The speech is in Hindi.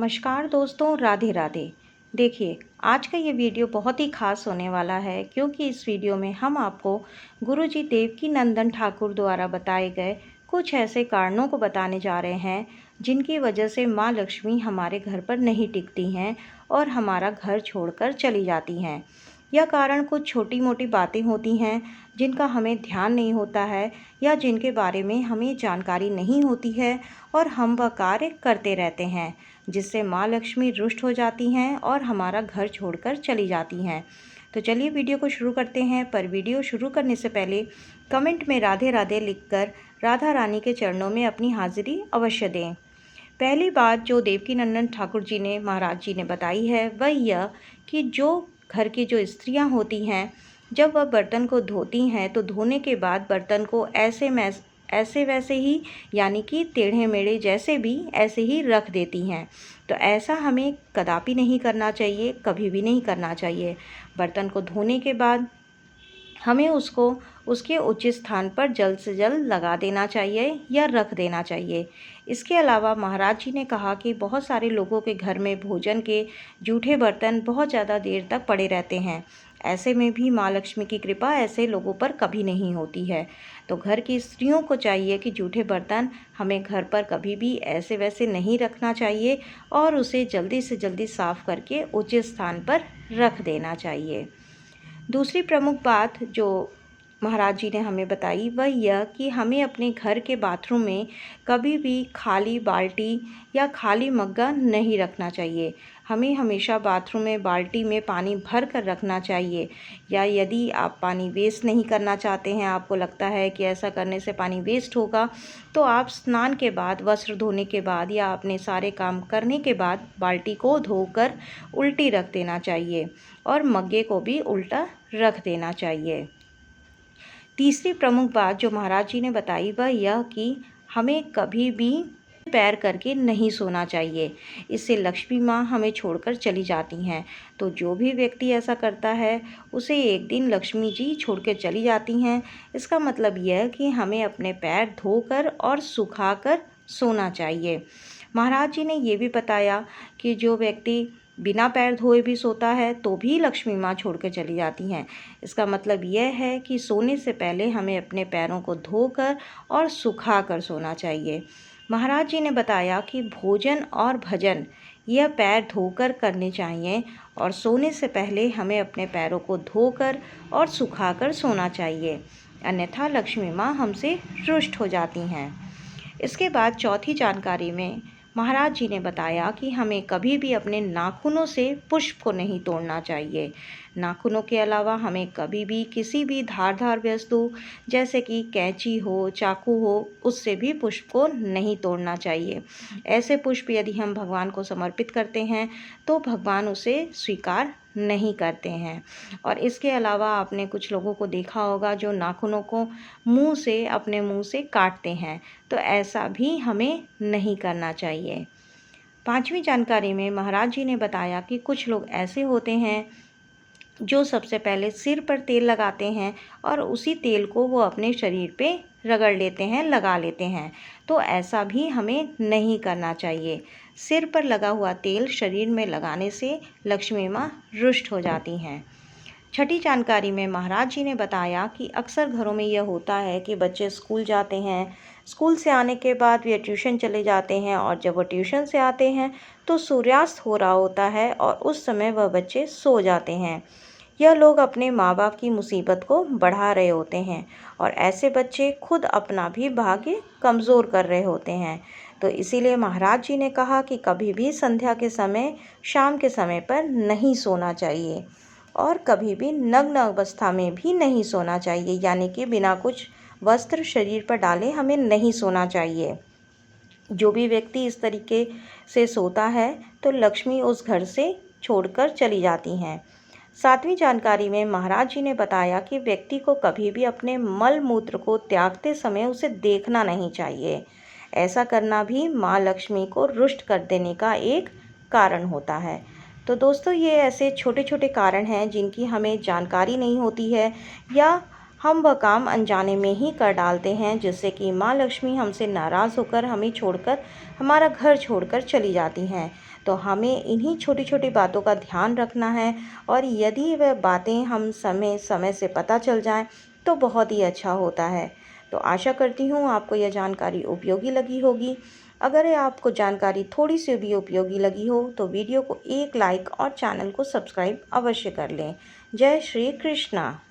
नमस्कार दोस्तों, राधे राधे। देखिए, आज का ये वीडियो बहुत ही ख़ास होने वाला है क्योंकि इस वीडियो में हम आपको गुरुजी देवकीनंदन ठाकुर द्वारा बताए गए कुछ ऐसे कारणों को बताने जा रहे हैं जिनकी वजह से माँ लक्ष्मी हमारे घर पर नहीं टिकती हैं और हमारा घर छोड़कर चली जाती हैं। यह कारण कुछ छोटी मोटी बातें होती हैं जिनका हमें ध्यान नहीं होता है या जिनके बारे में हमें जानकारी नहीं होती है और हम वह कार्य करते रहते हैं, जिससे माँ लक्ष्मी रुष्ट हो जाती हैं और हमारा घर छोड़कर चली जाती हैं। तो चलिए वीडियो को शुरू करते हैं, पर वीडियो शुरू करने से पहले कमेंट में राधे राधे लिखकर राधा रानी के चरणों में अपनी हाजिरी अवश्य दें। पहली बात जो देवकीनंदन ठाकुर जी ने महाराज जी ने बताई है वह यह कि जो घर की जो स्त्रियां होती हैं, जब वह बर्तन को धोती हैं तो धोने के बाद बर्तन को ऐसे वैसे ही, यानी कि टेढ़े मेढ़े जैसे भी ऐसे ही रख देती हैं। तो ऐसा हमें कदापि नहीं करना चाहिए, कभी भी नहीं करना चाहिए। बर्तन को धोने के बाद हमें उसको उसके उचित स्थान पर जल्द से जल्द लगा देना चाहिए या रख देना चाहिए। इसके अलावा महाराज जी ने कहा कि बहुत सारे लोगों के घर में भोजन के जूठे बर्तन बहुत ज़्यादा देर तक पड़े रहते हैं। ऐसे में भी माँ लक्ष्मी की कृपा ऐसे लोगों पर कभी नहीं होती है। तो घर की स्त्रियों को चाहिए कि जूठे बर्तन हमें घर पर कभी भी ऐसे वैसे नहीं रखना चाहिए और उसे जल्दी से जल्दी साफ़ करके उचित स्थान पर रख देना चाहिए। दूसरी प्रमुख बात जो महाराज जी ने हमें बताई वह यह कि हमें अपने घर के बाथरूम में कभी भी खाली बाल्टी या खाली मग्गा नहीं रखना चाहिए। हमें हमेशा बाथरूम में बाल्टी में पानी भर कर रखना चाहिए, या यदि आप पानी वेस्ट नहीं करना चाहते हैं, आपको लगता है कि ऐसा करने से पानी वेस्ट होगा, तो आप स्नान के बाद, वस्त्र धोने के बाद या अपने सारे काम करने के बाद बाल्टी को धोकर उल्टी रख देना चाहिए और मग्गे को भी उल्टा रख देना चाहिए। तीसरी प्रमुख बात जो महाराज जी ने बताई वह यह कि हमें कभी भी पैर करके नहीं सोना चाहिए। इससे लक्ष्मी माँ हमें छोड़कर चली जाती हैं। तो जो भी व्यक्ति ऐसा करता है उसे एक दिन लक्ष्मी जी छोड़ कर चली जाती हैं। इसका मतलब यह कि हमें अपने पैर धोकर और सुखाकर सोना चाहिए। महाराज जी ने ये भी बताया कि जो व्यक्ति बिना पैर धोए भी सोता है तो भी लक्ष्मी माँ छोड़ कर चली जाती हैं। इसका मतलब यह है कि सोने से पहले हमें अपने पैरों को धोकर और सुखा कर सोना चाहिए। महाराज जी ने बताया कि भोजन और भजन यह पैर धोकर करने चाहिए और सोने से पहले हमें अपने पैरों को धोकर और सुखाकर सोना चाहिए, अन्यथा लक्ष्मी माँ हमसे रुष्ट हो जाती हैं। इसके बाद चौथी जानकारी में महाराज जी ने बताया कि हमें कभी भी अपने नाखूनों से पुष्प को नहीं तोड़ना चाहिए। नाखूनों के अलावा हमें कभी भी किसी भी धारदार वस्तु जैसे कि कैंची हो, चाकू हो, उससे भी पुष्प को नहीं तोड़ना चाहिए। ऐसे पुष्प यदि हम भगवान को समर्पित करते हैं तो भगवान उसे स्वीकार नहीं करते हैं। और इसके अलावा आपने कुछ लोगों को देखा होगा जो नाखूनों को अपने मुंह से काटते हैं, तो ऐसा भी हमें नहीं करना चाहिए। पांचवी जानकारी में महाराज जी ने बताया कि कुछ लोग ऐसे होते हैं जो सबसे पहले सिर पर तेल लगाते हैं और उसी तेल को वो अपने शरीर पे रगड़ लेते हैं, लगा लेते हैं। तो ऐसा भी हमें नहीं करना चाहिए। सिर पर लगा हुआ तेल शरीर में लगाने से लक्ष्मी माँ रुष्ट हो जाती हैं। छठी जानकारी में महाराज जी ने बताया कि अक्सर घरों में यह होता है कि बच्चे स्कूल जाते हैं, स्कूल से आने के बाद वे ट्यूशन चले जाते हैं और जब वो ट्यूशन से आते हैं तो सूर्यास्त हो रहा होता है और उस समय वह बच्चे सो जाते हैं। यह लोग अपने माँ बाप की मुसीबत को बढ़ा रहे होते हैं और ऐसे बच्चे खुद अपना भी भाग्य कमज़ोर कर रहे होते हैं। तो इसीलिए महाराज जी ने कहा कि कभी भी संध्या के समय, शाम के समय पर नहीं सोना चाहिए और कभी भी नग्न अवस्था में भी नहीं सोना चाहिए, यानी कि बिना कुछ वस्त्र शरीर पर डाले हमें नहीं सोना चाहिए। जो भी व्यक्ति इस तरीके से सोता है तो लक्ष्मी उस घर से छोड़कर चली जाती हैं। सातवीं जानकारी में महाराज जी ने बताया कि व्यक्ति को कभी भी अपने मल मूत्र को त्यागते समय उसे देखना नहीं चाहिए। ऐसा करना भी माँ लक्ष्मी को रुष्ट कर देने का एक कारण होता है। तो दोस्तों, ये ऐसे छोटे छोटे कारण हैं जिनकी हमें जानकारी नहीं होती है या हम वह काम अनजाने में ही कर डालते हैं, जिससे कि माँ लक्ष्मी हमसे नाराज़ होकर हमें छोड़कर, हमारा घर छोड़कर चली जाती हैं। तो हमें इन्हीं छोटी छोटी बातों का ध्यान रखना है, और यदि वह बातें हम समय समय से पता चल जाएं तो बहुत ही अच्छा होता है। तो आशा करती हूँ आपको यह जानकारी उपयोगी लगी होगी। अगर ये आपको जानकारी थोड़ी सी भी उपयोगी लगी हो तो वीडियो को एक लाइक और चैनल को सब्सक्राइब अवश्य कर लें। जय श्री कृष्णा।